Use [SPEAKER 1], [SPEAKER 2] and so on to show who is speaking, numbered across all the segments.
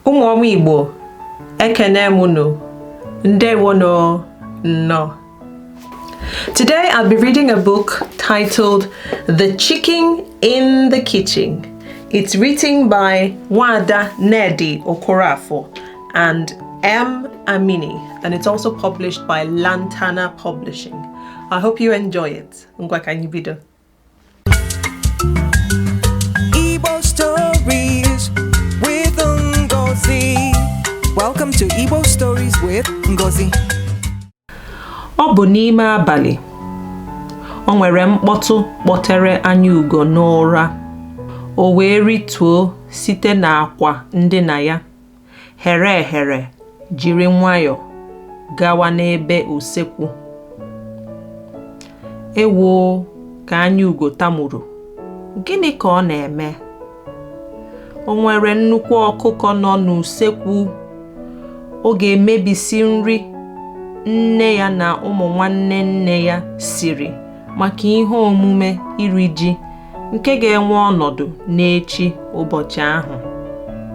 [SPEAKER 1] Ụmụ Igbo, ekene munu, ndewono, no. Today I'll be reading a book titled The Chicken in the Kitchen. It's written by Nnedi Okorafor and Amini, and it's also published by Lantana Publishing. I hope you enjoy it. Ngwakanyibido.
[SPEAKER 2] Igbo Stories with Ngozi. Welcome to Igbo Stories with Ngozi.
[SPEAKER 1] Ọ bụ n'ime abalị. O nwere mkpọtụ kpọtere anya ugo n'ụra. O wee rituo site n'akwa ndina ya. Here jiri nwayọ gawa n'ebe usekwu. Ewo ka anya ugo tamuru. Gịnị ka ọ na-eme? O nwere nnukwu ọkụkọ nọ n'usekwu. Ọ ga-emebisi nri nne ya na ụmụ nwanne nne ya siri maka ihe omume iri ji nke ga-enwe ọnọdụ n'echi ụbọchị ahụ.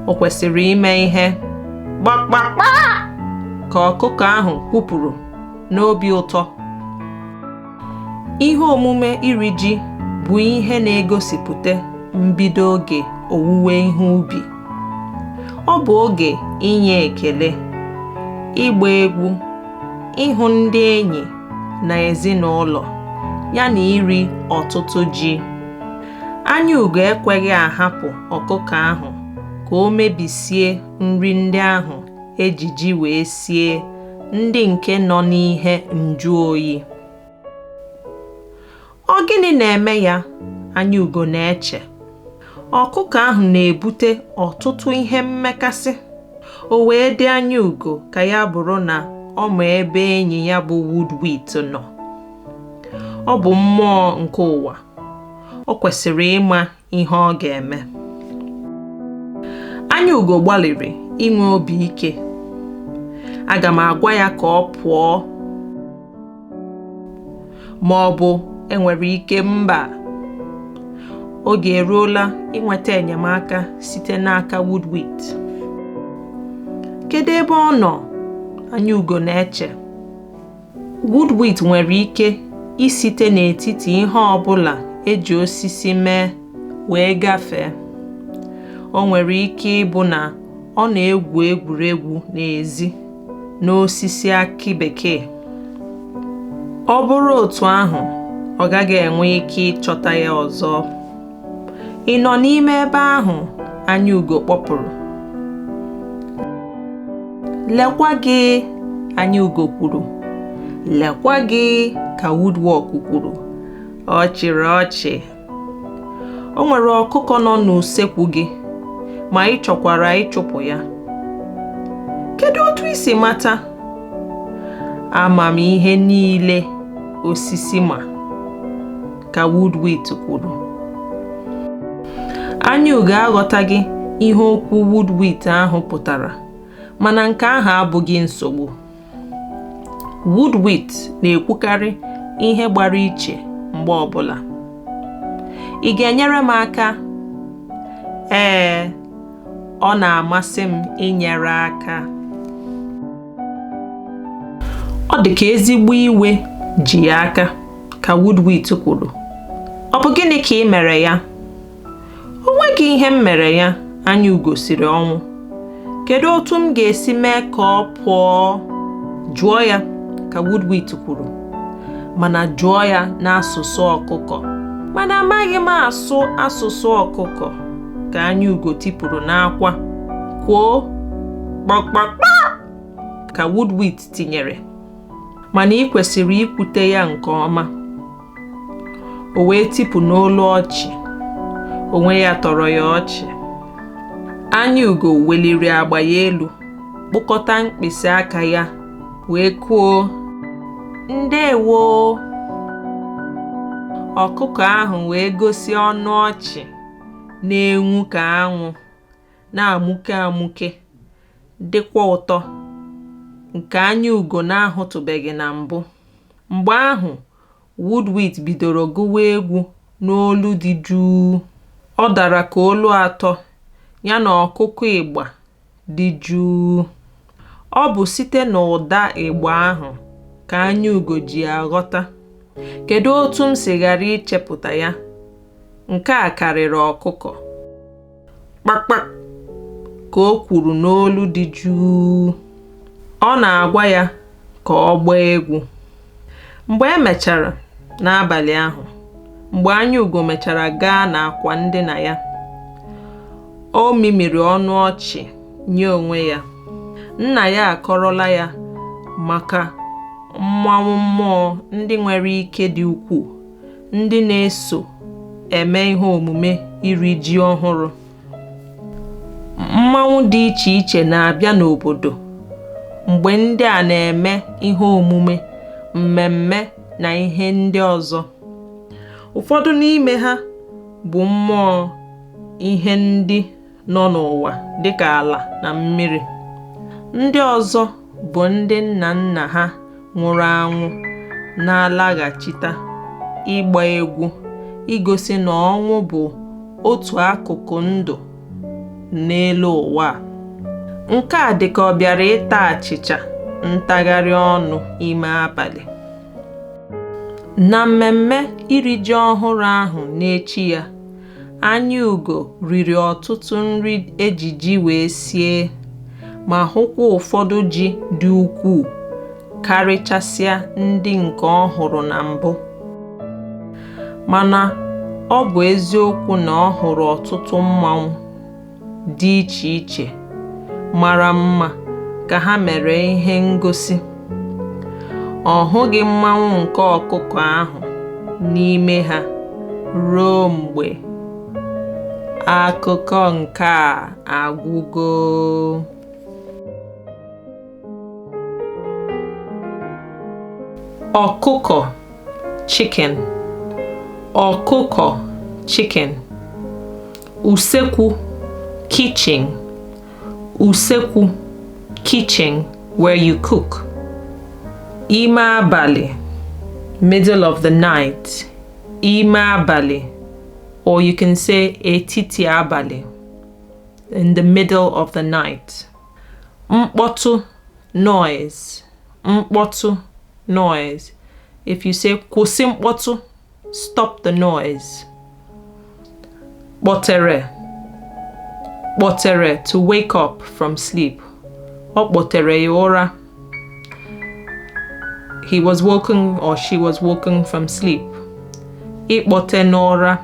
[SPEAKER 1] O kwesịrị ime ihe gbakpakpa ka ọkụkọ ahụ kwupụrụ n'obi ụtọ. Ihe omume iri ji bụ ihe na-egosipụta mbido oge owuwe ihe ubi. Ọ bụ oge inye ekele, ịgba egwu, ịhụ ndị enyi na ezinụlọ, ya na iri ọtụtụ ji. Anya ugo ekweghị ahapụ ọkụkọ ahụ ka o mebisie nri ndị ahụ eji ji wee sie, ndị nke nọ n'ihe nju oyi. Ọ gịnị na-eme ya? Anya ugo na-eche. Ọkụkọ ahụ na-ebute ọtụtụ ihe mmekasị. O wee dị anya ugo ka ya bụrụ na ọ ma ebe enyi ya bụ woodwheat nọ. Ọ bụ mmụọ nke ụwa. O kwesịrị ịma ihe ọ ga-eme. Anya ugo gbalịrị inwe obi ike. Aga m agwa ya ka ọ pụọ. Ma ọ bụ enwere ike mba. Oge eruola inweta enyemaka site n'aka woodwheat. Kedu ebe ọ nọ? Anya ugo na-eche. Woodwheat nwere ike isite n'etiti ihe ọbụla eji osisi mee wee gafee. O nwere ike ịbụ na ọ na-egwu egwuregwu n'ezi n'osisi akị bekee. Ọ bụrụ otu ahụ, ọ gaghị enwe ike ịchọta ya ọzọ. Ị nọ n'ime ebe ahụ? Anya ugo kpọpụrụ. Lekwa gị, anya ugo kwuru. Lekwa gị, ka woodwork kwuru. Ọ chịrị ọchị. O nwere ọkụkọ nọ n'usekwu gị, ma ị chọkwara ịchụpụ ya. Kedu otu i si mata? Ama m ihe niile osisi ma, ka woodwheat kwuru. Anya ugo aghọtaghị ihe okwu woodwheat ahụ pụtara, mana nke ahụ abụghị nsogbu. Woodwheat na-ekwukarị ihe gbara iche mgbe ọbụla. Ị ga-enyere m aka? Ee, ọ na-amasị m inyere aka. Ọ dị ka ezigbo iwe ji ya aka, ka woodwheat kwuru. Ọ bụ gịnị ka ị mere ya? O nweghị ihe m mere ya. Anya ugo siri ọnwụ. Kedu otu m ga-esi mee ka ọ pụọ? Jụọ ya, ka woodwheat kwuru. Mana jụọ ya n'asụsụ ọkụkọ. Mana amaghị m asụ asụsụ ọkụkọ, ka anya ugo tipụrụ n'akwa. Kwuo gbakpakpa, ka woodwheat tinyere. Mana ị kwesịrị ikwute ya nke ọma. O wee tipụ n'olu ọchị. Onwe ya tọrọ ya ọchị. Anya ugo weliri agba ya elu, kpụkọta mkpịsị aka ya, wee kwuo, ndewo. Ọkụkọ ahụ wee gosi ọnụ ọchị na-enwu ka anwụ, na-amụke amụke, dịkwa ụtọ, nke anya ugo na-ahụtụbeghị na mbụ. Mgbe ahụ, woodwheat bidoro gụwa egwu n'olu dị jụụ. Ọ dara ka olu atọ, ya na ọkụkọ ịgba dị jụụ. Ọ bụ site n'ụda Igbo ahụ ka anya ugo ji aghọta. Kedu otu m si ghara ichepụta ya? Nke a karịrị ọkụkọ. Kpakpak, ka o kwuru n'olu dị jụụ. Ọ na-agwa ya ka ọ gbaa egwu. Mgbe emechara n'abalị ahụ, mgbe anya ugo mechara gaa n'akwa ndina ya, o mimiri ọnụ ọchị nye onwe ya. Nna ya akọrọla ya maka mmanwụ mmụọ ndị nwere ike dị ukwuu, ndị na-eso eme ihe omume iri ji ọhụrụ. Mmanwụ dị iche iche na-abịa n'obodo mgbe ndị a na-eme ihe omume, mmemme na ihe ndị ọzọ. Ụfọdụ n'ime ha bụ mmụọ ihe ndị nọ n'ụwa dịka ala na mmiri. Ndị ọzọ bụ ndị nna nna ha nwụrụ anwụ na-alaghachita ịgba egwu, igosi na ọnwụ bụ otu akụkụ ndụ n'elu ụwa. Nke a dị ka ọ bịara ịta achịcha ntagharị ọnụ ime abalị. Na mmemme iri ji ọhụrụ ahụ n'echi ya, anya ugo riri ọtụtụ nri ejiji wee sie, ma hụkwa ụfọdụ ji dị ukwuu karịchasịa ndị nke ọ hụrụ na mbụ. Mana ọ bụ eziokwu na ọ hụrụ ọtụtụ mmanwụ dị iche iche mara mma ka ha mere ihe ngosi. Ọ hụghị mmanwụ nke ọkụkọ ahụ n'ime ha ruo mgbe akụkọ nke a agwụgo. Ọkụkọ, chicken. Ọkụkọ, chicken. Usekwu, kitchen. Usekwu, kitchen, where you cook. Ime abalị, middle of the night. Ime abalị, or you can say etiti abalị, in the middle of the night. Mkpọtụ, noise. Mkpọtụ, noise. If you say kwụsị mkpọtụ, stop the noise. Kpọtere. Kpọtere, to wake up from sleep. Ọ kpọtere ya ụra. He was woken or she was woken from sleep. Ịkpọte n'ụra,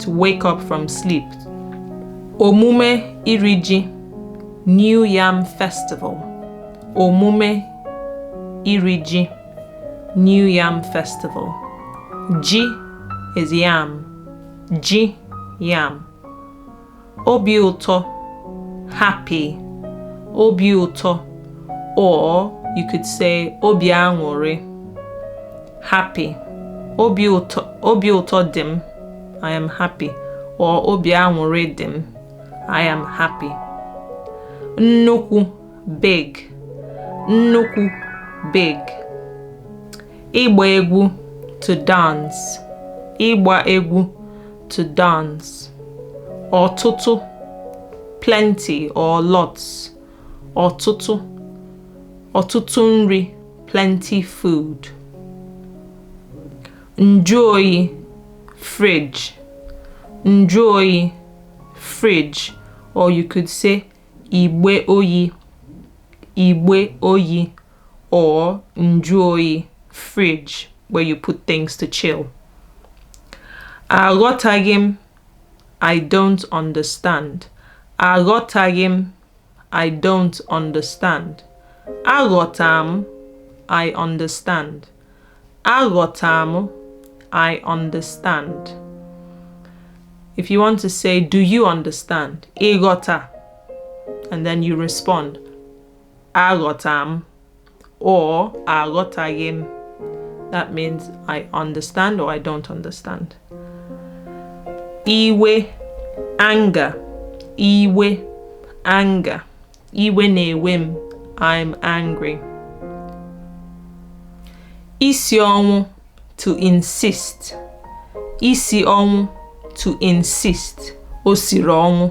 [SPEAKER 1] to wake up from sleep. Omume iri ji, New Yam Festival. Omume iri ji, New Yam Festival. Ji is yam. Ji, yam. Obi ụtọ, happy. Obi ụtọ, or you could say obi aṅụrị, happy. Obi ụtọ dị m, I am happy. Or obi aṅụrị dị m, I am happy. Nnukwu, big. Nnukwu, big. Ịgba egwu, to dance. Ịgba egwu, to dance. Ọtụtụ, plenty or lots. Ọtụtụ, ọtụtụ nri, plenty food. Njụoyi, fridge. Njụoyi, fridge, or you could say igbe oyi. Igbe oyi, or njụoyi, fridge, where you put things to chill. Aghọtaghị m, I don't understand. Aghọtaghị m, I don't understand. Aghọta m, I understand. Aghọta m, I understand. If you want to say, do you understand? Ịghọta. And then you respond, aghọta m, or aghọtaghị m. That means I understand or I don't understand. Iwe, anger. Iwe, anger. Iwe na-ewe m, I'm angry. Isi ọnwụ, to insist. Isi ọnwụ, to insist. O siri ọnwụ,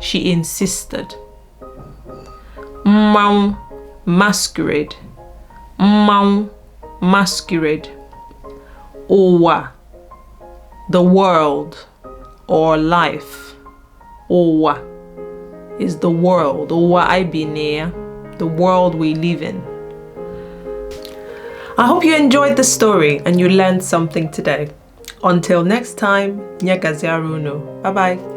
[SPEAKER 1] she insisted. Mmanwụ, masquerade. Mmanwụ, masquerade. Ụwa, the world or life. Ụwa is the world. Ụwa anyị bi na ya, the world we live in. I hope you enjoyed the story and you learned something today. Until next time, nyagaziaruno. Bye bye.